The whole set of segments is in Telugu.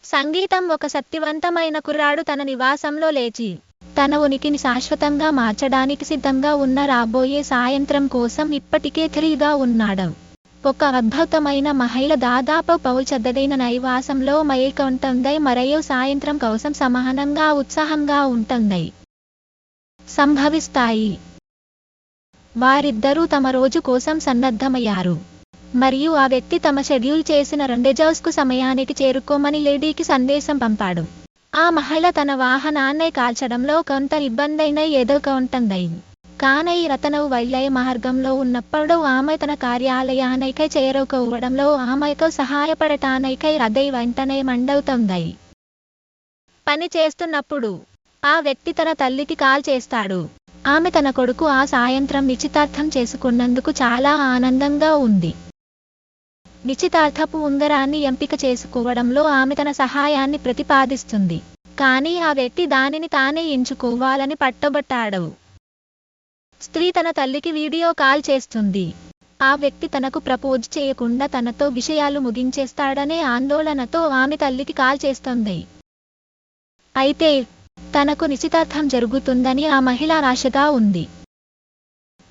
సంగీతం ఒక శక్తివంతమైన కుర్రాడు తన నివాసంలో లేచి, తన ఉనికిని శాశ్వతంగా మార్చడానికి సిద్ధంగా ఉన్న రాబోయే సాయంత్రం కోసం ఇప్పటికే తెలివిగా ఉన్నాడు. ఒక అద్భుతమైన మహిళ దాదాపు పౌచద్దదైన నివాసంలో మేల్కొంటుంది మరియు సాయంత్రం కోసం సమానంగా ఉత్సాహంగా ఉంటుంది. సంభవిస్తాయి. వారిద్దరూ తమ రోజు కోసం సన్నద్ధమయ్యారు మరియు ఆ వ్యక్తి తమ షెడ్యూల్ చేసిన రెండెజర్స్కు సమయానికి చేరుకోమని లేడీకి సందేశం పంపాడు. ఆ మహిళ తన వాహనాన్ని కాల్చడంలో కొంత ఇబ్బందిని ఎదుర్కొంటుంది. కానీ అతను వెళ్ళే మార్గంలో ఉన్నప్పుడు ఆమె తన కార్యాలయానికి చేరుకోవడంలో ఆమెకు సహాయపడటానికి అది వెంటనే మండవుతుంది. పని చేస్తున్నప్పుడు ఆ వ్యక్తి తన తల్లికి కాల్ చేస్తాడు. ఆమె తన కొడుకు ఆ సాయంత్రం నిశ్చితార్థం చేసుకున్నందుకు చాలా ఆనందంగా ఉంది. నిశ్చితార్థపు ఉంగరాన్ని ఎంపిక చేసుకోవడంలో ఆమె తన సహాయాన్ని ప్రతిపాదిస్తుంది. కానీ ఆ వ్యక్తి దానిని తానే ఎంచుకోవాలని పట్టుబట్టాడు. స్త్రీ తన తల్లికి వీడియో కాల్ చేస్తుంది. ఆ వ్యక్తి తనకు ప్రపోజ్ చేయకుండా తనతో విషయాలు ముగించేస్తాడనే ఆందోళనతో ఆమె తల్లికి కాల్ చేస్తుంది. అయితే తనకు నిశ్చితార్థం జరుగుతుందని ఆ మహిళ ఆశగా ఉంది.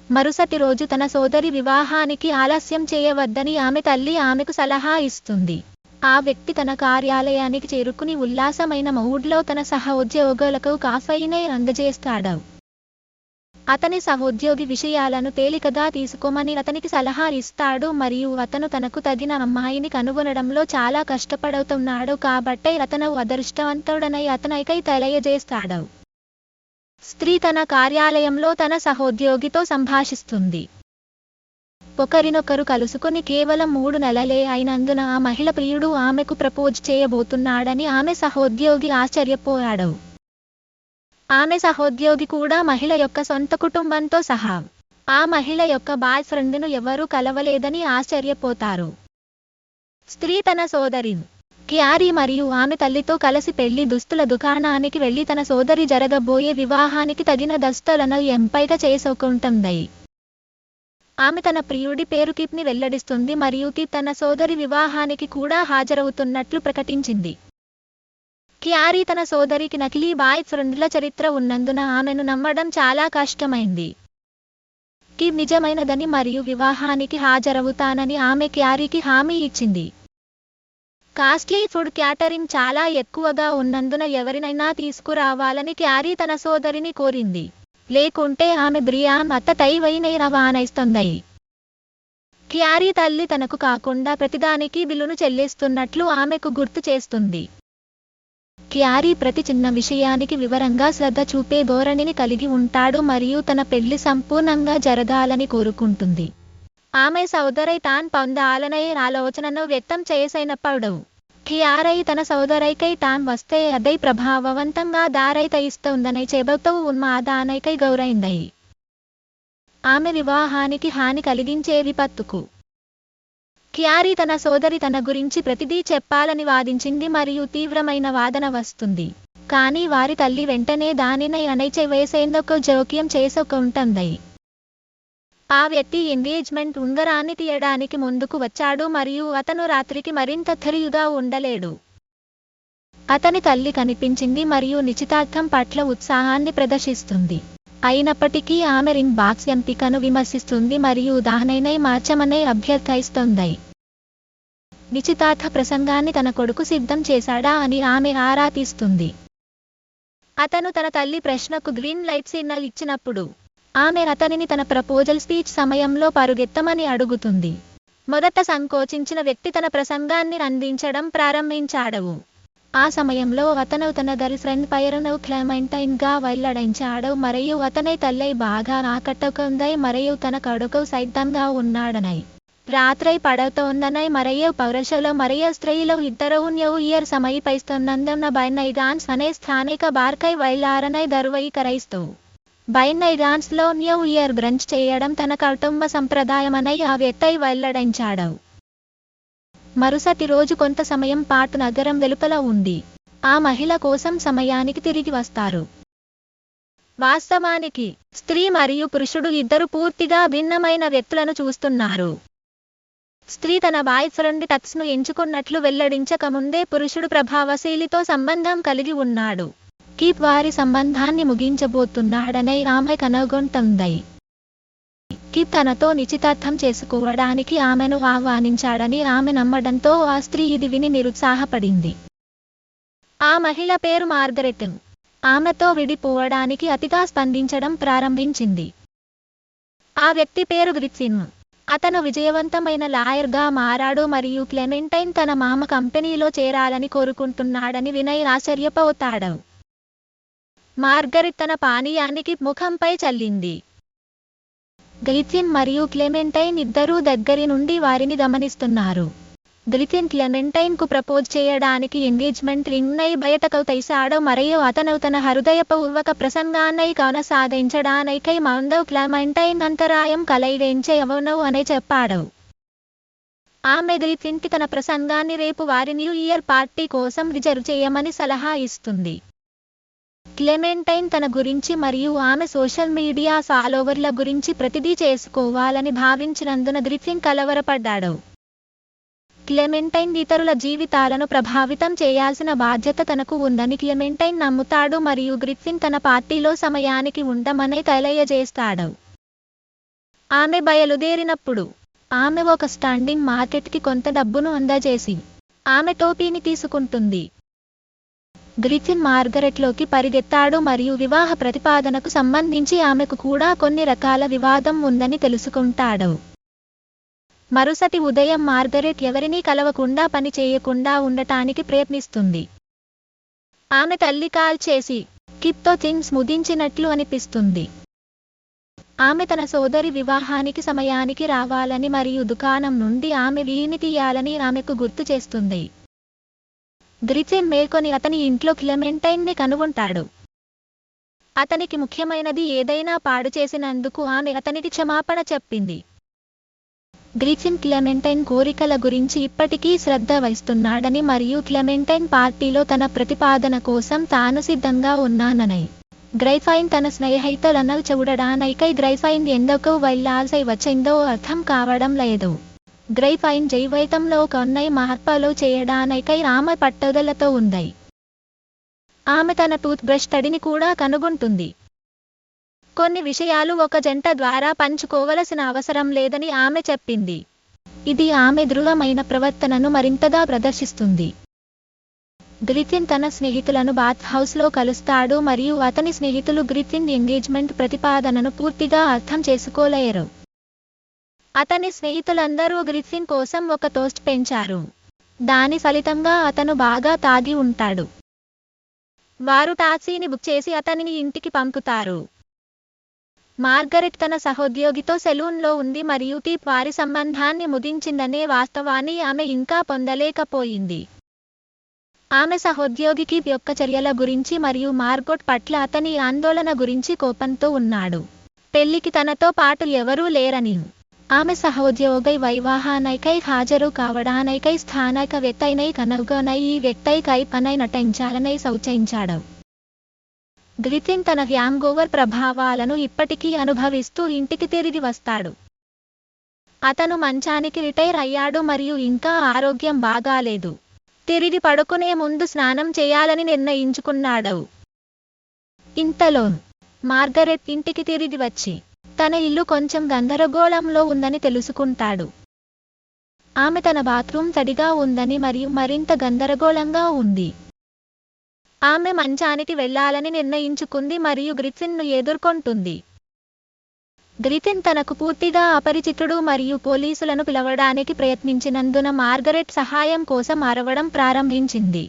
మరుసటి రోజు తన సోదరి వివాహానికి ఆలస్యం చేయవద్దని ఆమె తల్లి ఆమెకు సలహా ఇస్తుంది. ఆ వ్యక్తి తన కార్యాలయానికి చేరుకుని ఉల్లాసమైన మూడ్లో తన సహోద్యోగులకు కాఫీని అందజేస్తాడు. అతని సహోద్యోగి విషయాలను తేలికగా తీసుకోమని అతనికి సలహా ఇస్తాడు మరియు అతను తనకు తగిన అమ్మాయిని కనుగొనడంలో చాలా కష్టపడుతున్నాడు కాబట్టి అతను అదృష్టవంతుడనై అతనికై తెలియజేస్తాడు. స్త్రీ తన కార్యాలయంలో తన సహోద్యోగితో సంభాషిస్తుంది. ఒకరినొకరు కలుసుకుని కేవలం 3 నెలలే అయినందున ఆ మహిళ ప్రియుడు ఆమెకు ప్రపోజ్ చేయబోతున్నాడని ఆమె సహోద్యోగి ఆశ్చర్యపోయాడు. ఆమె సహోద్యోగి కూడా మహిళ యొక్క సొంత కుటుంబంతో సహా ఆ మహిళ యొక్క బాయ్ ఫ్రెండ్ను ఎవరూ కలవలేదని ఆశ్చర్యపోతారు. స్త్రీ తన సోదరి క్యారీ మరియు ఆమె తల్లితో కలిసి పెళ్లి దుస్తుల దుకాణానికి వెళ్లి తన సోదరి జరగబోయే వివాహానికి తగిన దుస్తులను ఎంపిక చేసుకుంటుంది. ఆమె తన ప్రియుడి పేరు కిప్ని వెల్లడిస్తుంది మరియు కిప్ తన సోదరి వివాహానికి కూడా హాజరవుతున్నట్లు ప్రకటించింది. క్యారీ తన సోదరికి నకిలీ బాయ్ ఫ్రెండ్ల చరిత్ర ఉన్నందున ఆమెను నమ్మడం చాలా కష్టమైంది. కిప్ నిజమైనదని మరియు వివాహానికి హాజరవుతానని ఆమె క్యారీకి హామీ ఇచ్చింది. కాస్ట్లీ ఫుడ్ క్యాటరింగ్ చాలా ఎక్కువగా ఉన్నందున ఎవరినైనా తీసుకురావాలని క్యారీ తన సోదరిని కోరింది. లేకుంటే ఆమె బ్రియామ్ అత్తటైవైనే రవాణాయిస్తుంది. క్యారీ తల్లి తనకు కాకుండా ప్రతిదానికి బిల్లును చెల్లిస్తున్నట్లు ఆమెకు గుర్తు చేస్తుంది. క్యారీ ప్రతి చిన్న విషయానికి వివరంగా శ్రద్ధ చూపే ధోరణిని కలిగి ఉంటాడు మరియు తన పెళ్లి సంపూర్ణంగా జరగాలని కోరుకుంటుంది. ఆమె సోదరి తాను పొందాలనే ఆలోచనను వ్యక్తం చేసినప్పుడు క్యారీ తన సోదరికై తాను వస్తే అదే ప్రభావవంతంగా దారితీస్తుందని చెబుతూ ఉన్మాదానికై గౌరైంది. ఆమె వివాహానికి హాని కలిగించే విపత్తుకు క్యారీ తన సోదరి తన గురించి ప్రతిదీ చెప్పాలని వాదించింది మరియు తీవ్రమైన వాదన వస్తుంది. కానీ వారి తల్లి వెంటనే దానిని అణచివేసేందుకు జోక్యం చేసుకుంటుంది. ఆ వ్యక్తి ఎంగేజ్మెంట్ ఉంగరాన్ని తీయడానికి ముందుకు వచ్చాడు మరియు అతను రాత్రికి మరింత ధైర్యంగా ఉండలేడు. అతని తల్లి కనిపించింది మరియు నిశ్చితార్థం పట్ల ఉత్సాహాన్ని ప్రదర్శిస్తుంది. అయినప్పటికీ ఆమె రింగ్ బాక్స్ ఎంపికను విమర్శిస్తుంది మరియు దానిని మార్చమని అభ్యర్థిస్తుంది. నిశ్చితార్థ ప్రసంగాన్ని తన కొడుకు సిద్ధం చేశాడా అని ఆమె ఆరా తీస్తుంది. అతను తన తల్లి ప్రశ్నకు గ్రీన్ లైట్ సిగ్నల్ ఇచ్చినప్పుడు ఆమె అతనిని తన ప్రపోజల్ స్పీచ్ సమయంలో పరుగెత్తమని అడుగుతుంది. మొదట సంకోచించిన వ్యక్తి తన ప్రసంగాన్ని అందించడం ప్రారంభించాడు. ఆ సమయంలో అతను తన గర్ల్ ఫ్రెండ్ పేరును క్లెమెంటైన్గా వెల్లడించాడు మరియు అతని తల్లి బాగా ఆకట్టుకుంది మరియు తన కొడుకు సిద్ధంగా ఉన్నాడని. రాత్రి పడుతోందని మరియు పురుషులు మరియు స్త్రీలు ఇద్దరూ న్యూ ఇయర్ సమీపిస్తున్నందున బైనైగాన్స్ అనే స్థానిక బార్కై వెళ్లారని ధృవీకరిస్తూ బైనైగాన్స్లో న్యూ ఇయర్ బ్రంచ్ చేయడం తన కుటుంబ సంప్రదాయమని ఆ వ్యక్తి వెల్లడించాడు. మరుసటి రోజు కొంత సమయం పాటు నగరం వెలుపల ఉంది. ఆ మహిళ కోసం సమయానికి తిరిగి వస్తారు. వాస్తవానికి స్త్రీ మరియు పురుషుడు ఇద్దరు పూర్తిగా భిన్నమైన వ్యక్తులను చూస్తున్నారు. స్త్రీ తన బాయ్ ఫ్రెండ్ టక్స్ను ఎంచుకున్నట్లు వెల్లడించక ముందే పురుషుడు ప్రభావశీలితో సంబంధం కలిగి ఉన్నాడు. కీప్ వారి సంబంధాన్ని ముగించబోతున్నాడని ఆమె కనుగొంటుంది. కీప్ తనతో నిశ్చితార్థం చేసుకోవడానికి ఆమెను ఆహ్వానించాడని ఆమె నమ్మడంతో ఆ స్త్రీ ఇది విని నిరుత్సాహపడింది. ఆ మహిళ పేరు మార్గరెట్. ఆమెతో విడిపోవడానికి అతిగా స్పందించడం ప్రారంభించింది. ఆ వ్యక్తి పేరు గ్రిఫిన్. అతను విజయవంతమైన లాయర్గా మారాడు మరియు క్లెమెంటైన్ తన మామ కంపెనీలో చేరాలని కోరుకుంటున్నాడని వినయ్ ఆశ్చర్యపోతాడు. మార్గరెట్ తన పానీయానికి ముఖంపై చల్లింది. గ్రిఫిన్ మరియు క్లెమెంటైన్ ఇద్దరూ దగ్గరి నుండి వారిని గమనిస్తున్నారు. గ్రిఫిన్ క్లెమెంటైన్ కు ప్రపోజ్ చేయడానికి ఎంగేజ్మెంట్ రింగ్ నై బయటకు తీశాడు మరియు అతను తన హృదయపూర్వక ప్రసంగాన్ని కొనసాగించడానికై ముందు క్లెమెంటైన్ అంతరాయం కలిగించవను అని చెప్పాడు. ఆమె గ్రిఫిన్ కి తన ప్రసంగాన్ని రేపు వారి న్యూ ఇయర్ పార్టీ కోసం రిజర్వ్ చేయమని సలహా ఇస్తుంది. క్లెమెంటైన్ తన గురించి మరియు ఆమె సోషల్ మీడియా ఫాలోవర్ల గురించి ప్రతిదీ చేసుకోవాలని భావించినందున గ్రిఫిన్ కలవరపడ్డాడు. క్లెమెంటైన్ ఇతరుల జీవితాలను ప్రభావితం చేయాల్సిన బాధ్యత తనకు ఉందని క్లెమెంటైన్ నమ్ముతాడు మరియు గ్రిఫిన్ తన పార్టీలో సమయానికి ఉండమని తెలియజేస్తాడు. ఆమె బయలుదేరినప్పుడు ఆమె ఒక స్టాండింగ్ మార్కెట్కి కొంత డబ్బును అందజేసి ఆమె టోపీని తీసుకుంటుంది. గ్రిఫిన్ మార్గరెట్లోకి పరిగెత్తాడు మరియు వివాహ ప్రతిపాదనకు సంబంధించి ఆమెకు కూడా కొన్ని రకాల వివాదం ఉందని తెలుసుకుంటాడు. మరుసటి ఉదయం మార్గరెట్ ఎవరినీ కలవకుండా పని చేయకుండా ఉండటానికి ప్రయత్నిస్తుంది. ఆమె తల్లి కాల్ చేసి కిప్తో థింగ్స్ ముగించినట్లు అనిపిస్తుంది. ఆమె తన సోదరి వివాహానికి సమయానికి రావాలని మరియు దుకాణం నుండి ఆమె వీని తీయాలని ఆమెకు గుర్తు చేస్తుంది. గ్రిఫిన్ మేల్కొని అతని ఇంట్లో క్లెమెంటైన్ ని కనుగొంటాడు. అతనికి ముఖ్యమైనది ఏదైనా పాడు చేసినందుకు ఆమె అతనికి క్షమాపణ చెప్పింది. గ్రిఫిన్ క్లెమెంటైన్ కోరికల గురించి ఇప్పటికీ శ్రద్ధ వహిస్తున్నాడని మరియు క్లెమెంటైన్ పార్టీలో తన ప్రతిపాదన కోసం తాను సిద్ధంగా ఉన్నానని గ్రైఫైన్ తన స్నేహితులను చూడడానికై గ్రైఫైన్ ఎందుకు వెళ్లాల్సి వచ్చిందో అర్థం కావడం లేదు. గ్రైఫైన్ జీవితంలో కొన్ని మార్పులు చేయడానికై ఆమె పట్టుదలతో ఉంది. ఆమె తన టూత్ బ్రష్ తడిని కూడా కనుగొంటుంది. కొన్ని విషయాలు ఒక జంట ద్వారా పంచుకోవలసిన అవసరం లేదని ఆమె చెప్పింది. ఇది ఆమె దృఢమైన ప్రవర్తనను మరింతగా ప్రదర్శిస్తుంది. గ్రిఫిన్ తన స్నేహితులను బాత్ హౌస్లో కలుస్తాడు మరియు అతని స్నేహితులు గ్రిఫిన్ ఎంగేజ్మెంట్ ప్రతిపాదనను పూర్తిగా అర్థం చేసుకోలేరు. అతని స్నేహితులందరూ గ్రిఫిన్ కోసం ఒక టోస్ట్ పెంచారు. దాని ఫలితంగా అతను బాగా తాగి ఉంటాడు. వారు టాక్సీని బుక్ చేసి అతనిని ఇంటికి పంపుతారు. మార్గరెట్ తన సహోద్యోగితో సెలూన్లో ఉంది మరియు కీప్ వారి సంబంధాన్ని ముగించిందనే వాస్తవాన్ని ఆమె ఇంకా పొందలేకపోయింది. ఆమె సహోద్యోగి కీప్ యొక్క చర్యల గురించి మరియు మార్గోట్ పట్ల అతని ఆందోళన గురించి కోపంతో ఉన్నాడు. పెళ్లికి తనతో పాటు ఎవరూ లేరని ఆమె సహోద్యోగి వివాహానికై హాజరు కావడానికై స్థానిక వ్యక్తిని కనుగొని ఈ వ్యక్తికై పని నటించాలని సూచించాడు. గ్రిఫిన్ తన హ్యాంగోవర్ ప్రభావాలను ఇప్పటికీ అనుభవిస్తూ ఇంటికి తిరిగి వస్తాడు. అతను మంచానికి రిటైర్ అయ్యాడు మరియు ఇంకా ఆరోగ్యం బాగాలేదు. తిరిగి పడుకునే ముందు స్నానం చేయాలని నిర్ణయించుకున్నాడు. ఇంతలో మార్గరెట్ ఇంటికి తిరిగి వచ్చి తన ఇల్లు కొంచెం గందరగోళంలో ఉందని తెలుసుకుంటాడు. ఆమె తన బాత్రూమ్ తడిగా ఉందని మరియు మరింత గందరగోళంగా ఉంది. ఆమె మంచానికి వెళ్లాలని నిర్ణయించుకుంది మరియు గ్రిఫిన్ను ఎదుర్కొంటుంది. గ్రిఫిన్ తనకు పూర్తిగా అపరిచితుడు మరియు పోలీసులను పిలవడానికి ప్రయత్నించినందున మార్గరెట్ సహాయం కోసం అరవడం ప్రారంభించింది.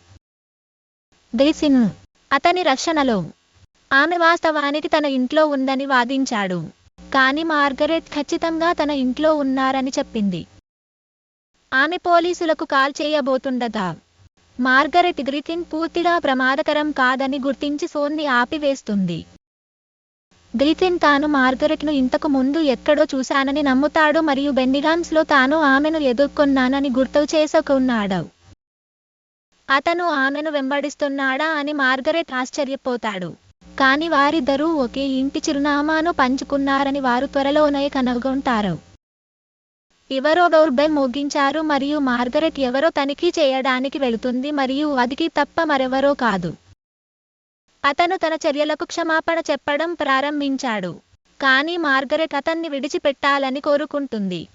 గ్రిఫిన్ అతని రక్షణలో ఆమె వాస్తవానికి తన ఇంట్లో ఉందని వాదించాడు. కానీ మార్గరెట్ ఖచ్చితంగా తన ఇంట్లో ఉన్నారని చెప్పింది. ఆమె పోలీసులకు కాల్ చేయబోతుండగా మార్గరెట్ గ్రిఫిన్ పూర్తిగా ప్రమాదకరం కాదని గుర్తించి ఫోన్ని ఆపివేస్తుంది. గ్రిఫిన్ తాను మార్గరెట్ను ఇంతకు ముందు ఎక్కడో చూశానని నమ్ముతాడు మరియు బెన్నిగాన్స్లో తాను ఆమెను ఎదుర్కొన్నానని గుర్తు చేసుకున్నాడు. అతను ఆమెను వెంబడిస్తున్నాడా అని మార్గరెట్ ఆశ్చర్యపోతాడు. కానీ వారిద్దరూ ఒకే ఇంటి చిరునామాను పంచుకున్నారని వారు త్వరలోనే కనుగొంటారు. ఎవరో డోర్ బెల్ మోగించారు మరియు మార్గరెట్ ఎవరో తనిఖీ చేయడానికి వెళుతుంది మరియు అది తప్ప మరెవరో కాదు. అతను తన చర్యలకు క్షమాపణ చెప్పడం ప్రారంభించాడు. కానీ మార్గరెట్ అతన్ని విడిచిపెట్టాలని కోరుకుంటుంది.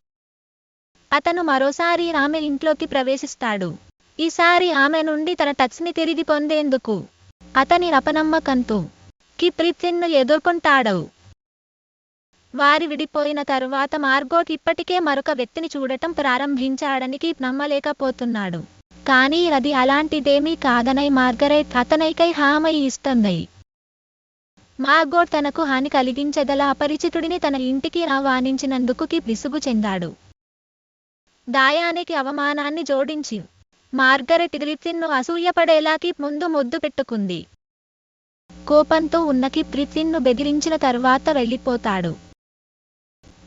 అతను మరోసారి ఆమె ఇంట్లోకి ప్రవేశిస్తాడు. ఈసారి ఆమె నుండి తన టచ్ని తిరిగి పొందేందుకు. అతని అపనమ్మకంతో ప్రిత్విన్ను ఎదుర్కొంటాడు. వారి విడిపోయిన తరువాత మార్గోట్ ఇప్పటికే మరొక వ్యక్తిని చూడటం ప్రారంభించాడని నమ్మలేకపోతున్నాడు. కానీ అది అలాంటిదేమీ కాదనై మార్గరెట్ అతనికై హామీ ఇస్తుంది. మార్గోట్ తనకు హాని కలిగించగల అపరిచితుడిని తన ఇంటికి ఆహ్వానించినందుకు విసుగు చెందాడు. దాయానికి అవమానాన్ని జోడించి మార్గరెట్ ప్రిత్విన్ను అసూయపడేలా ముందు ముద్దు పెట్టుకుంది. కోపంతో ఉన్న ప్రిత్విన్ను బెదిరించిన తరువాత వెళ్ళిపోతాడు.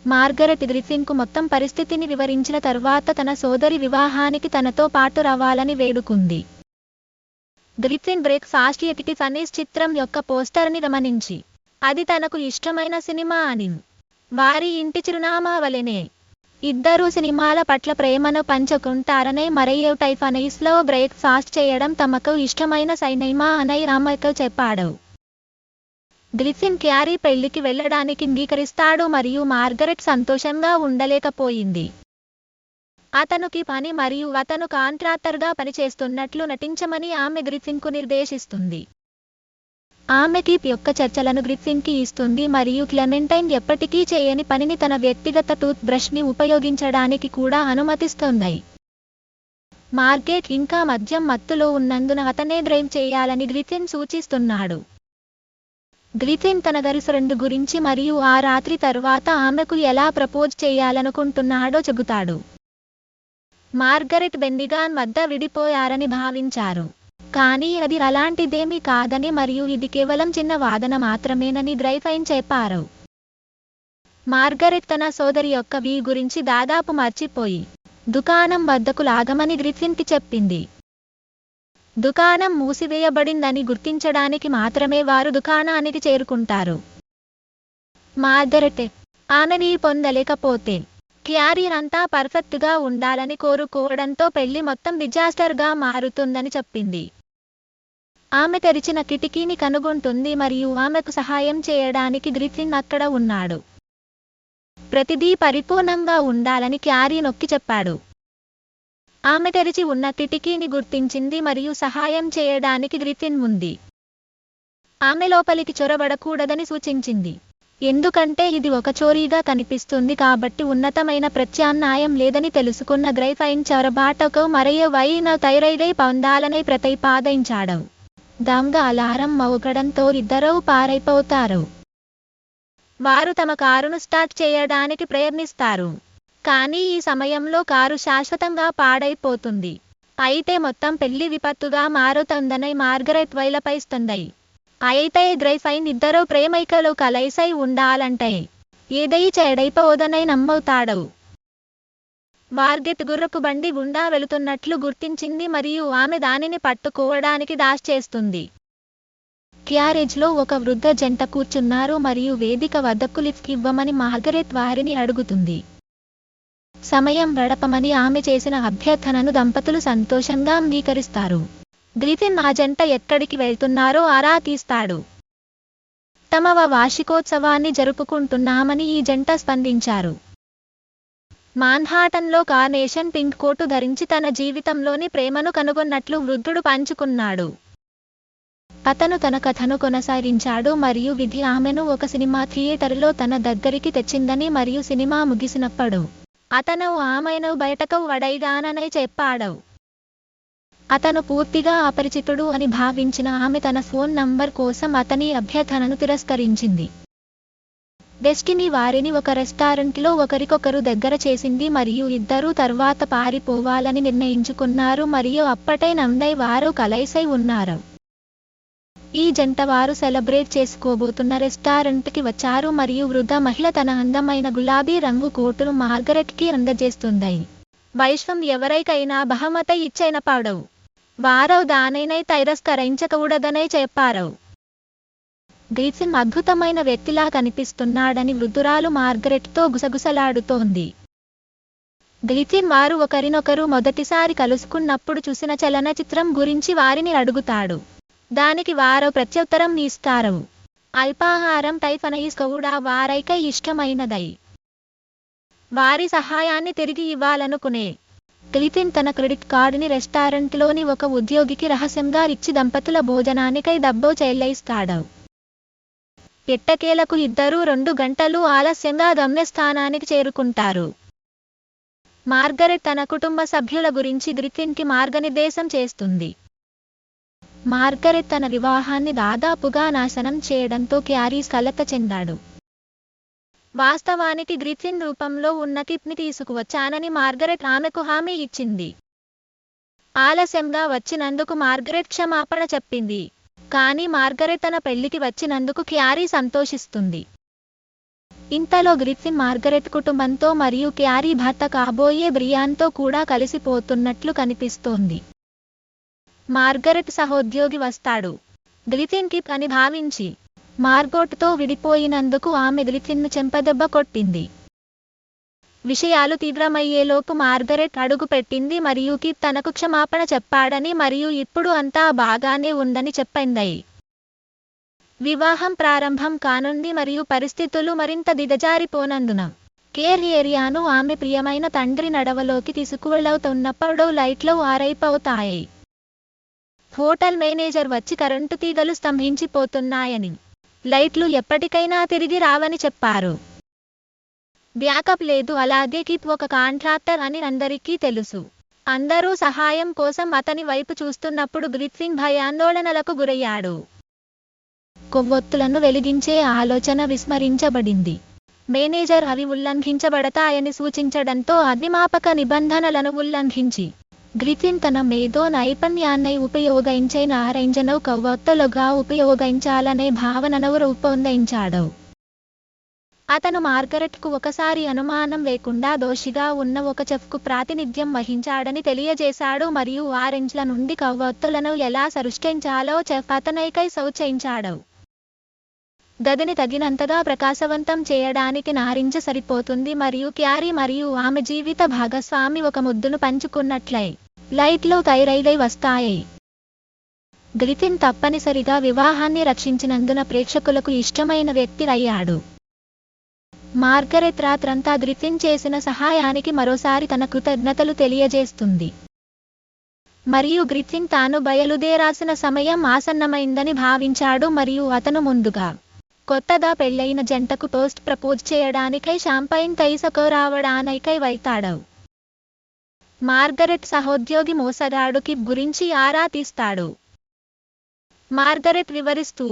మార్గరెట్ ప్రిత్విన్కు మొత్తం పరిస్థితిని వివరించిన తరువాత తన సోదరి వివాహానికి తనతో పాటు రావాలని వేడుకుంది. ప్రిత్విన్ బ్రేక్ ఫాస్ట్ ఎట్ ఫనీస్ చిత్రం యొక్క పోస్టర్ని గమనించి అది తనకు ఇష్టమైన సినిమా అని, వారి ఇంటి చిరునామా వలెనే ఇద్దరూ సినిమాల పట్ల ప్రేమను పంచుకుంటారనే మరియు టైఫనీస్లో బ్రేక్ ఫాస్ట్ చేయడం తమకు ఇష్టమైన సినిమా అని ఆమెకు చెప్పాడు. ప్రిత్విన్ క్యారీ పెళ్లికి వెళ్లడానికి అంగీకరిస్తాడు మరియు మార్గరెట్ సంతోషంగా ఉండలేకపోయింది. అతనుకి పని మరియు అతను కాంట్రాక్టర్గా పనిచేస్తున్నట్లు నటించమని ఆమె ప్రిత్విన్కు నిర్దేశిస్తుంది. ఆమె యొక్క చర్చలను ప్రిత్విన్కి ఇస్తుంది మరియు క్లెమెంటైన్ ఎప్పటికీ చేయని పనిని తన వ్యక్తిగత టూత్ బ్రష్ని ఉపయోగించడానికి కూడా అనుమతిస్తుంది. మార్గరెట్ ఇంకా మద్యం మత్తులో ఉన్నందున అతనే డ్రైవ్ చేయాలని ప్రిత్విన్ సూచిస్తున్నాడు. ప్రిత్విన్ తన గర్ల్ఫ్రెండ్ గురించి మరియు ఆ రాత్రి తరువాత ఆమెకు ఎలా ప్రపోజ్ చేయాలనుకుంటున్నాడో చెబుతాడు. మార్గరెట్ బెన్నిగాన్ వద్ద విడిపోయారని భావించారు. కానీ అది అలాంటిదేమీ కాదని మరియు ఇది కేవలం చిన్న వాదన మాత్రమేనని డ్రైఫైన్ చెప్పారు. మార్గరెట్ తన సోదరి యొక్క గురించి దాదాపు మర్చిపోయి దుకాణం వద్దకు లాగమని ప్రిత్విన్కి చెప్పింది. దుకాణం మూసివేయబడిందని గుర్తించడానికి మాత్రమే వారు దుకాణానికి చేరుకుంటారు. మార్గరెట్ ఆమెని పొందలేకపోతే క్యారియర్ అంతా పర్ఫెక్ట్గా ఉండాలని కోరుకోవడంతో పెళ్లి మొత్తం డిజాస్టర్గా మారుతుందని చెప్పింది. ఆమె తెరిచిన కిటికీని కనుగొంటుంది మరియు ఆమెకు సహాయం చేయడానికి ప్రిత్విన్ అక్కడ ఉన్నాడు. ప్రతిదీ పరిపూర్ణంగా ఉండాలని క్యారీ నొక్కి చెప్పాడు. ఆమె తెరిచి ఉన్న కిటికీని గుర్తించింది మరియు సహాయం చేయడానికి ప్రిత్విన్ ఉంది. ఆమె లోపలికి చొరబడకూడదని సూచించింది. ఎందుకంటే ఇది ఒక చోరీగా కనిపిస్తుంది కాబట్టి ఉన్నతమైన ప్రత్యామ్నాయం లేదని తెలుసుకున్న డ్రైఫైన్ చొరబాటుకు మరియు వైన థైరాయిడ్ పొందాలని ప్రతిపాదించాడు. దొంగ అలారం మోగడంతో ఇద్దరూ పారైపోతారు. వారు తమ కారును స్టార్ట్ చేయడానికి ప్రయత్నిస్తారు. కానీ ఈ సమయంలో కారు శాశ్వతంగా పాడైపోతుంది. అయితే మొత్తం పెళ్లి విపత్తుగా మారుతుందని మార్గరెట్ వైలపైస్తుంది. అయితే డ్రైఫైన్ ఇద్దరు ప్రేమైకలు కలిసి ఉండాలంటే ఏదై చెడైపోదని నమ్ముతాడు. మార్గరెట్ గుర్రపు బండి గుండా వెళుతున్నట్లు గుర్తించింది మరియు ఆమె దానిని పట్టుకోవడానికి డాష్ చేస్తుంది. క్యారేజ్లో ఒక వృద్ధ జంట కూర్చున్నారు మరియు వేదిక వద్దకు లిఫ్ట్ ఇవ్వమని మార్గరెట్ వారిని అడుగుతుంది. సమయం గడపమని ఆమె చేసిన అభ్యర్థనను దంపతులు సంతోషంగా అంగీకరిస్తారు. ప్రిత్విన్ ఆ జంట ఎక్కడికి వెళ్తున్నారో ఆరా తీస్తాడు. తమ వార్షికోత్సవాన్ని జరుపుకుంటున్నామని ఈ జంట స్పందించారు. మాన్హాటన్లో కార్నేషన్ పింక్ కోటు ధరించి తన జీవితంలోని ప్రేమను కనుగొన్నట్లు వృద్ధుడు పంచుకున్నాడు. అతను తన కథను కొనసాగించాడు మరియు విధి ఆమెను ఒక సినిమా థియేటర్లో తన దగ్గరికి తెచ్చిందని మరియు సినిమా ముగిసినప్పుడు అతను ఆమెను బయటకు వడైగానని చెప్పాడు. అతను పూర్తిగా అపరిచితుడు అని భావించిన ఆమె తన ఫోన్ నంబర్ కోసం అతని అభ్యర్థనను తిరస్కరించింది. డెస్టినీ వారిని ఒక రెస్టారెంట్లో ఒకరికొకరు దగ్గర చేసింది మరియు ఇద్దరూ తర్వాత పారిపోవాలని నిర్ణయించుకున్నారు మరియు అప్పటి నుండి వారు కలిసి ఉన్నారు. ఈ జంట వారు సెలబ్రేట్ చేసుకోబోతున్న రెస్టారెంట్కి వచ్చారు మరియు వృద్ధ మహిళ తన అందమైన గులాబీ రంగు కోటును మార్గరెట్కి అందజేస్తుంది. వైశ్వం ఎవరికైనా బహుమతి ఇచ్చినప్పుడు వారు దానిని తిరస్కరించకూడదని చెప్పారు. ప్రిత్విన్ అద్భుతమైన వ్యక్తిలా కనిపిస్తున్నాడని వృద్ధురాలు మార్గరెట్తో గుసగుసలాడుతోంది. గ్రిఫిన్ వారు ఒకరినొకరు మొదటిసారి కలుసుకున్నప్పుడు చూసిన చలనచిత్రం గురించి వారిని అడుగుతాడు. దానికి వారు ప్రత్యుత్తరం ఇస్తారు. అల్పాహారం టైఫనైస్ కూడా వారైకి ఇష్టమైనదై వారి సహాయాన్ని తిరిగి ఇవ్వాలనుకునే గ్రిఫిన్ తన క్రెడిట్ కార్డుని రెస్టారెంట్లోని ఒక ఉద్యోగికి రహస్యంగా ఇచ్చి దంపతుల భోజనానికై డబ్బు చెల్లిస్తాడు. ఎట్టకేలకు ఇద్దరూ 2 గంటలు ఆలస్యంగా గమ్యస్థానానికి చేరుకుంటారు. మార్గరెట్ తన కుటుంబ సభ్యుల గురించి గ్రిఫిన్కి మార్గనిర్దేశం చేస్తుంది. మార్గరెట్ తన వివాహాన్ని దాదాపుగా నాశనం చేయడంతో క్యారీ కలత చెందాడు. వాస్తవానికి గ్రిఫిన్ రూపంలో ఉన్న కిప్ని తీసుకువచ్చానని మార్గరెట్ ఆమెకు హామీ ఇచ్చింది. ఆలస్యంగా వచ్చినందుకు మార్గరెట్ క్షమాపణ చెప్పింది. కానీ మార్గరెట్ తన పెళ్లికి వచ్చినందుకు క్యారీ సంతోషిస్తుంది. ఇంతలో గ్రిఫిన్ మార్గరెట్ కుటుంబంతో మరియు క్యారీ భర్త కాబోయే బ్రియాన్తో కూడా కలిసిపోతున్నట్లు కనిపిస్తోంది. మార్గరెట్ సహోద్యోగి వస్తాడు. గ్రిఫిన్ కిప్ అని భావించి మార్గోట్తో విడిపోయినందుకు ఆమె గ్రిఫిన్ను చెంపదెబ్బ కొట్టింది. విషయాలు తీవ్రమయ్యేలోపు మార్గరెట్ అడుగు పెట్టింది మరియు కిప్ తనకు క్షమాపణ చెప్పాడని మరియు ఇప్పుడు అంతా బాగానే ఉందని చెప్పింది. వివాహం ప్రారంభం కానుంది మరియు పరిస్థితులు మరింత దిగజారిపోనందున కేర్ ఏరియాను ఆమె ప్రియమైన తండ్రి నడవలోకి తీసుకువెళుతున్నప్పుడు లైట్లు ఆరైపోతాయి. హోటల్ మేనేజర్ వచ్చి కరెంటు తీగలు స్తంభించిపోతున్నాయని, లైట్లు ఎప్పటికైనా తిరిగి రావని చెప్పారు. బ్యాకప్ లేదు. అలాగే కిప్ ఒక కాంట్రాక్టర్ అని అందరికీ తెలుసు. అందరూ సహాయం కోసం అతని వైపు చూస్తున్నప్పుడు గ్రిఫిన్ భయాందోళనలకు గురయ్యాడు. కొవ్వొత్తులను వెలిగించే ఆలోచన విస్మరించబడింది. మేనేజర్ అవి ఉల్లంఘించబడతాయని సూచించడంతో అగ్నిమాపక నిబంధనలను ఉల్లంఘించి గ్రిఫిన్ తన మేధో నైపుణ్యాన్ని ఉపయోగించే నారింజను కొవ్వొత్తులుగా ఉపయోగించాలనే భావనను రూపొందించాడు. అతను మార్గరెట్కు ఒకసారి అనుమానం లేకుండా దోషిగా ఉన్న ఒక చెఫ్కు ప్రాతినిధ్యం వహించాడని తెలియజేశాడు మరియు ఆరెంజ్ల నుండి కొవ్వొత్తులను ఎలా సృష్టించాలో చెఫ్ అతనికై సూచించాడు. గదిని తగినంతగా ప్రకాశవంతం చేయడానికి నారింజ సరిపోతుంది మరియు క్యారీ మరియు ఆమె జీవిత భాగస్వామి ఒక ముద్దును పంచుకున్నట్లై లైట్లు తయారై వస్తాయి. గ్రిఫిన్ తప్పనిసరిగా వివాహాన్ని రక్షించినందున ప్రేక్షకులకు ఇష్టమైన వ్యక్తి అయ్యాడు. మార్గరెట్ రాత్రంతా గ్రిఫిన్ చేసిన సహాయానికి మరోసారి తన కృతజ్ఞతలు తెలియజేస్తుంది మరియు గ్రిఫిన్ తాను బయలుదేరాల్సిన సమయం ఆసన్నమైందని భావించాడు మరియు అతను ముందుగా కొత్తగా పెళ్లైన జంటకు టోస్ట్ ప్రపోజ్ చేయడానికై షాంపైన్ తీసుకురావడానికై వెళ్తాడు. మార్గరెట్ సహోద్యోగి మోసగాడు కిప్ గురించి ఆరా తీస్తాడు. మార్గరెట్ వివరిస్తూ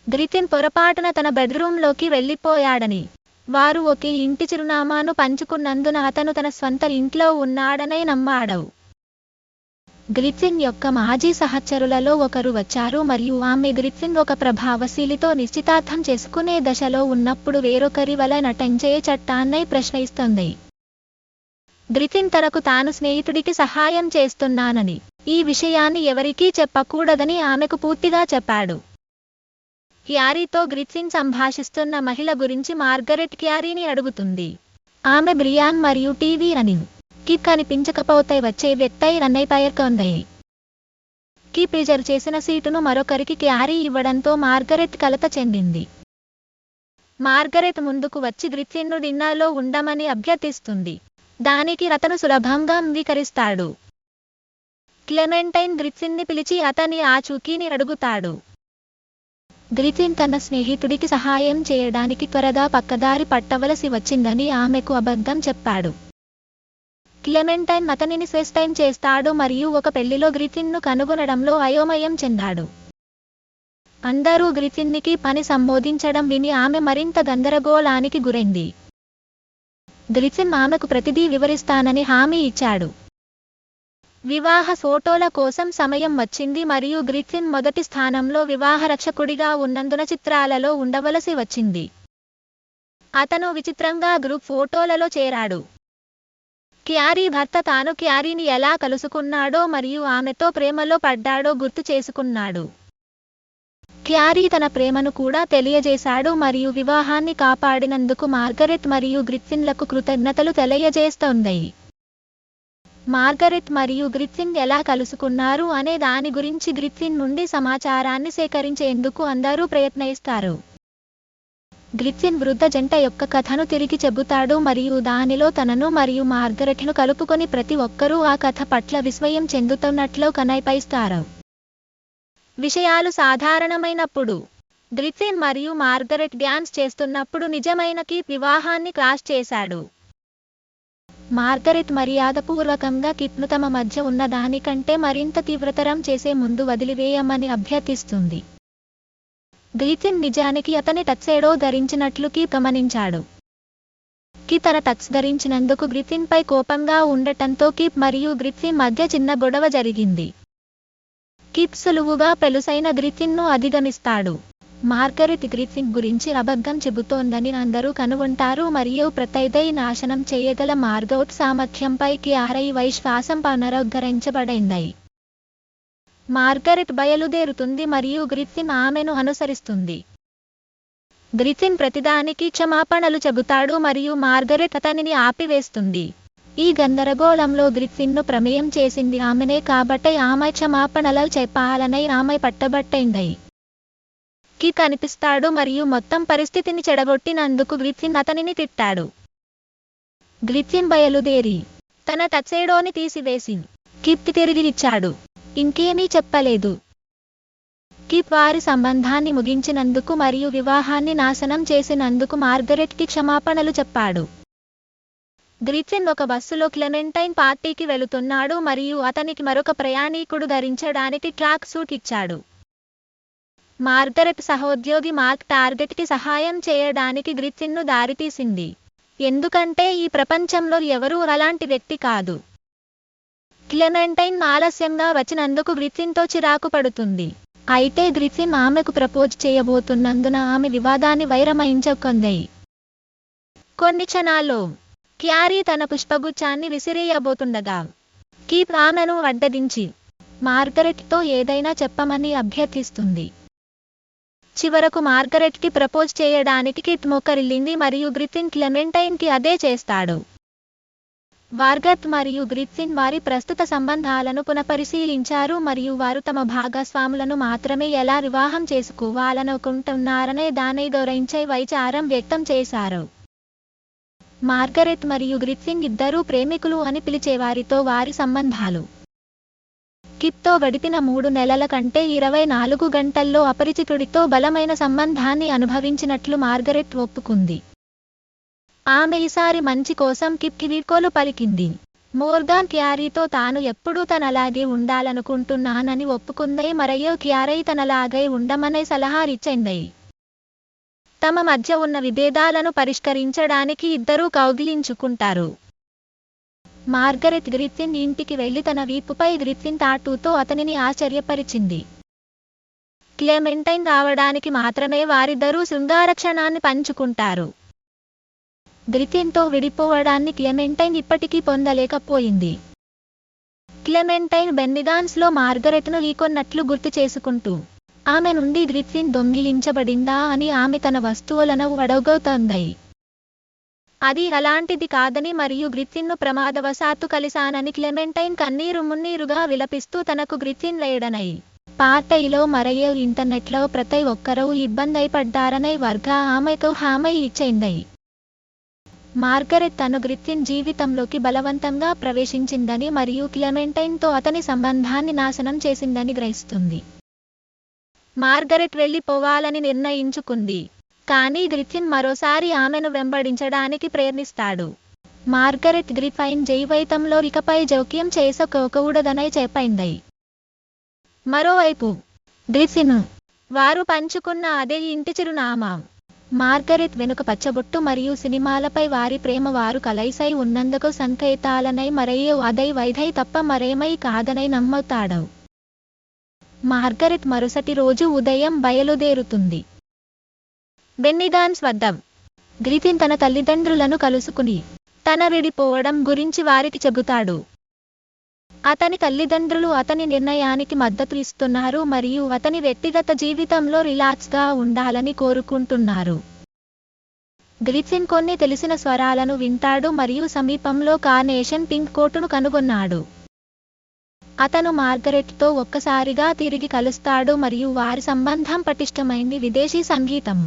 గ్రిఫిన్ పొరపాటున తన బెడ్రూంలోకి వెళ్లిపోయాడని, వారు ఒకే ఇంటి చిరునామాను పంచుకున్నందున అతను తన స్వంత ఇంట్లో ఉన్నాడని నమ్మాడు. గ్రిఫిన్ యొక్క మాజీ సహచరులలో ఒకరు వచ్చారు మరియు ఆమె గ్రిఫిన్ ఒక ప్రభావశీలితో నిశ్చితార్థం చేసుకునే దశలో ఉన్నప్పుడు వేరొకరి వలె నటించే చట్టాన్ని ప్రశ్నిస్తుంది. గ్రిఫిన్ తనకు తాను స్నేహితుడికి సహాయం చేస్తున్నానని, ఈ విషయాన్ని ఎవరికీ చెప్పకూడదని ఆమెకు పూర్తిగా చెప్పాడు. క్యారీతో గ్రిఫిన్ సంభాషిస్తున్న మహిళ గురించి మార్గరెట్ క్యారీని అడుగుతుంది. ఆమె బ్రియాన్ మరియు టీవీ అని కిప్ కనిపించకపోతే వచ్చే వ్యక్తి రన్నై పేర్కొంది. కిప్ రిజర్వ్ చేసిన సీటును మరొకరికి క్యారీ ఇవ్వడంతో మార్గరెట్ కలత చెందింది. మార్గరెట్ ముందుకు వచ్చి గ్రిఫిన్ను డిన్నర్లో ఉండమని అభ్యర్థిస్తుంది. దానికి అతను సులభంగా అంగీకరిస్తాడు. క్లెమెంటైన్ గ్రిఫిన్ని పిలిచి అతని ఆచూకీని అడుగుతాడు. గ్రిఫిన్ తన స్నేహితుడికి సహాయం చేయడానికి త్వరగా పక్కదారి పట్టవలసి వచ్చిందని ఆమెకు అబద్ధం చెప్పాడు. క్లెమెంటైన్ అతనిని ఫేస్టైమ్ చేస్తాడు మరియు ఒక పెళ్లిలో గ్రిఫిన్ను కనుగొనడంలో అయోమయం చెందాడు. అందరూ గ్రిఫిన్నికి పని సంబోధించడం విని ఆమె మరింత గందరగోళానికి గురైంది. గ్రిఫిన్ ఆమెకు ప్రతిదీ వివరిస్తానని హామీ ఇచ్చాడు. వివాహ ఫోటోల కోసం సమయం వచ్చింది మరియు గ్రిఫిన్ మొదటి స్థానంలో వివాహ రక్షకుడిగా ఉన్నందున చిత్రాలలో ఉండవలసి వచ్చింది. అతను విచిత్రంగా గ్రూప్ ఫోటోలలో చేరాడు. క్యారీ భర్త తాను క్యారీని ఎలా కలుసుకున్నాడో మరియు ఆమెతో ప్రేమలో పడ్డాడో గుర్తు చేసుకున్నాడు. క్యారీ తన ప్రేమను కూడా తెలియజేశాడు మరియు వివాహాన్ని కాపాడినందుకు మార్గరెట్ మరియు గ్రిఫిన్లకు కృతజ్ఞతలు తెలియజేస్తోంది. మార్గరెట్ మరియు గ్రిఫిన్ ఎలా కలుసుకున్నారు అనే దాని గురించి గ్రిఫిన్ నుండి సమాచారాన్ని సేకరించేందుకు అందరూ ప్రయత్నిస్తారు. గ్రిఫిన్ వృద్ధ జంట యొక్క కథను తిరిగి చెబుతాడు మరియు దానిలో తనను మరియు మార్గరెట్ను కలుపుకొని ప్రతి ఒక్కరూ ఆ కథ పట్ల విస్మయం చెందుతున్నట్లు కనిపిస్తారు. విషయాలు సాధారణమైనప్పుడు గ్రిఫిన్ మరియు మార్గరెట్ డ్యాన్స్ చేస్తున్నప్పుడు నిజమైన కిప్ వివాహాన్ని క్రాష్ చేశాడు. మార్గరెట్ మర్యాదపూర్వకంగా కిప్ను తమ మధ్య ఉన్న దానికంటే మరింత తీవ్రతరం చేసే ముందు వదిలివేయమని అభ్యర్థిస్తుంది. గ్రిఫిన్ నిజానికి అతని టక్సేడో ధరించినట్లు కిప్ గమనించాడు. కిప్ తన టక్స్ ధరించినందుకు గ్రిఫిన్ పై కోపంగా ఉండటంతో కిప్ మరియు గ్రిఫిన్ మధ్య చిన్న గొడవ జరిగింది. కిప్ సులువుగా పెలుసైన గ్రిఫిన్ను అధిగమిస్తాడు. మార్గరెట్ గ్రిఫిన్ గురించి అబద్ధం చెబుతోందని అందరూ కనుగొంటారు మరియు ప్రత్యర్థి నాశనం చేయగల మార్గరెట్ సామర్థ్యంపై క్యారీ విశ్వాసం పునరుద్ధరించబడింది. మార్గరెట్ బయలుదేరుతుంది మరియు గ్రిఫిన్ ఆమెను అనుసరిస్తుంది. గ్రిఫిన్ ప్రతిదానికి క్షమాపణలు చెబుతాడు మరియు మార్గరెట్ అతనిని ఆపివేస్తుంది. ఈ గందరగోళంలో గ్రిఫిన్ను ప్రమేయం చేసింది ఆమెనే కాబట్టి ఆమె క్షమాపణలు చెప్పాలని ఆమె పట్టబట్టింది. కిప్ కనిపిస్తాడు మరియు మొత్తం పరిస్థితిని చెడగొట్టినందుకు గ్రిఫిన్ అతనిని తిట్టాడు. గ్రిఫిన్ బయలుదేరి తన టక్సేడోని తీసివేసి కిప్ తిరిగి ఇచ్చాడు. ఇంకేమీ చెప్పలేదు. కిప్ వారి సంబంధాన్ని ముగించినందుకు మరియు వివాహాన్ని నాశనం చేసినందుకు మార్గరెట్కి క్షమాపణలు చెప్పాడు. గ్రిఫిన్ ఒక బస్సులో క్లెమెంటైన్ పార్టీకి వెళుతున్నాడు మరియు అతనికి మరొక ప్రయాణికుడు ధరించడానికి ట్రాక్ సూట్ ఇచ్చాడు. మార్గరెట్ సహోద్యోగి మార్క్ టార్గెట్కి సహాయం చేయడానికి గ్రిఫిన్ను దారితీసింది, ఎందుకంటే ఈ ప్రపంచంలో ఎవరూ అలాంటి వ్యక్తి కాదు. క్లెమెంటైన్ ఆలస్యంగా వచ్చినందుకు గ్రిఫిన్తో చిరాకు పడుతుంది. అయితే గ్రిఫిన్ ఆమెకు ప్రపోజ్ చేయబోతున్నందున ఆమె వివాదాన్ని విరమించుకుంది. కొన్ని క్షణాల్లో క్యారీ తన పుష్పగుచ్చాన్ని విసిరేయబోతుండగా కిప్ ఆమెను అడ్డగించి మార్గరెట్తో ఏదైనా చెప్పమని అభ్యర్థిస్తుంది. చివరకు మార్గరెట్కి ప్రపోజ్ చేయడానికి కిప్ మోకరిల్లింది మరియు గ్రిఫిన్ క్లెమెంటైన్కి అదే చేస్తాడు. మార్గరెట్ మరియు గ్రిఫిన్ వారి ప్రస్తుత సంబంధాలను పునఃపరిశీలించారు మరియు వారు తమ భాగస్వాములను మాత్రమే ఎలా వివాహం చేసుకోవాలనుకుంటున్నారనే దాని గురించి విచారం వ్యక్తం చేశారు. మార్గరెట్ మరియు గ్రిఫిన్ ఇద్దరూ ప్రేమికులు అని పిలిచేవారితో వారి సంబంధాలు కిప్తో గడిపిన 3 నెలల కంటే 24 గంటల్లో అపరిచితుడితో బలమైన సంబంధాన్ని అనుభవించినట్లు మార్గరెట్ ఒప్పుకుంది. ఆమె ఈసారి మంచి కోసం కిప్కి వీడ్కోలు పలికింది. మోర్గాన్ క్యారీతో తాను ఎప్పుడూ తనలాగే ఉండాలనుకుంటున్నానని ఒప్పుకుంది మరియు క్యారీ తనలాగే ఉండమనే సలహా ఇచ్చింది. తమ మధ్య ఉన్న విభేదాలను పరిష్కరించడానికి ఇద్దరూ కౌగిలించుకుంటారు. మార్గరెట్ గ్రిఫిన్ ఇంటికి వెళ్లి తన వీపుపై గ్రిఫిన్ టాటూతో అతనిని ఆశ్చర్యపరిచింది. క్లెమెంటైన్ రావడానికి మాత్రమే వారిద్దరూ శృంగారక్షణాన్ని పంచుకుంటారు. గ్రిఫిన్తో విడిపోవడాన్ని క్లెమెంటైన్ ఇప్పటికీ పొందలేకపోయింది. క్లెమెంటైన్ బెన్నిగాన్స్లో మార్గరెట్ను ఈకొన్నట్లు గుర్తు చేసుకుంటూ ఆమె నుండి గ్రిఫిన్ దొంగిలించబడిందా అని ఆమె తన వస్తువులను అడగబోతోంది. అది అలాంటిది కాదని మరియు గ్రిఫిన్ను ప్రమాదవశాత్తు కలిశానని క్లెమెంటైన్ కన్నీరు మున్నీరుగా విలపిస్తూ తనకు గ్రిఫిన్ లేడనై పార్టీలో మరియు ఇంటర్నెట్లో ప్రతి ఒక్కరూ ఇబ్బంది పడ్డారనే వర్గ ఆమెకు హామీ ఇచ్చింది. మార్గరెట్ తను గ్రిఫిన్ జీవితంలోకి బలవంతంగా ప్రవేశించిందని మరియు క్లెమెంటైన్తో అతని సంబంధాన్ని నాశనం చేసిందని గ్రహిస్తుంది. మార్గరెట్ వెళ్ళిపోవాలని నిర్ణయించుకుంది, కానీ గ్రిఫిన్ మరోసారి ఆమెను వెంబడించడానికి ప్రయత్నిస్తాడు. మార్గరెట్ గ్రిఫిన్ జీవితంలో ఇకపై జోక్యం చేసుకోకూడదని చెప్పింది. మరోవైపు గ్రిఫిన్ వారు పంచుకున్న అదే ఇంటి చిరునామా. మార్గరెట్ వెనుక పచ్చబొట్టు మరియు సినిమాలపై వారి ప్రేమ వారు కలిసి ఉన్నందుకు సంకేతాలనై మరియు అదే వైద్య తప్ప మరేమీ కాదని నమ్ముతాడు. మార్గరెట్ మరుసటి రోజు ఉదయం బయలుదేరుతుంది. బెన్నిగాన్స్ వద్ద గ్రిఫిన్ తన తల్లిదండ్రులను కలుసుకుని తన విడిపోవడం గురించి వారికి చెబుతాడు. అతని తల్లిదండ్రులు అతని నిర్ణయానికి మద్దతు ఇస్తున్నారు మరియు అతని వ్యక్తిగత జీవితంలో రిలాక్స్గా ఉండాలని కోరుకుంటున్నారు. గ్రిఫిన్ కొన్ని తెలిసిన స్వరాలను వింటాడు మరియు సమీపంలో కార్నేషన్ పింక్ కోటును కనుగొన్నాడు. అతను మార్గరెట్తో ఒక్కసారిగా తిరిగి కలుస్తాడు మరియు వారి సంబంధం పటిష్టమైంది విదేశీ సంగీతం.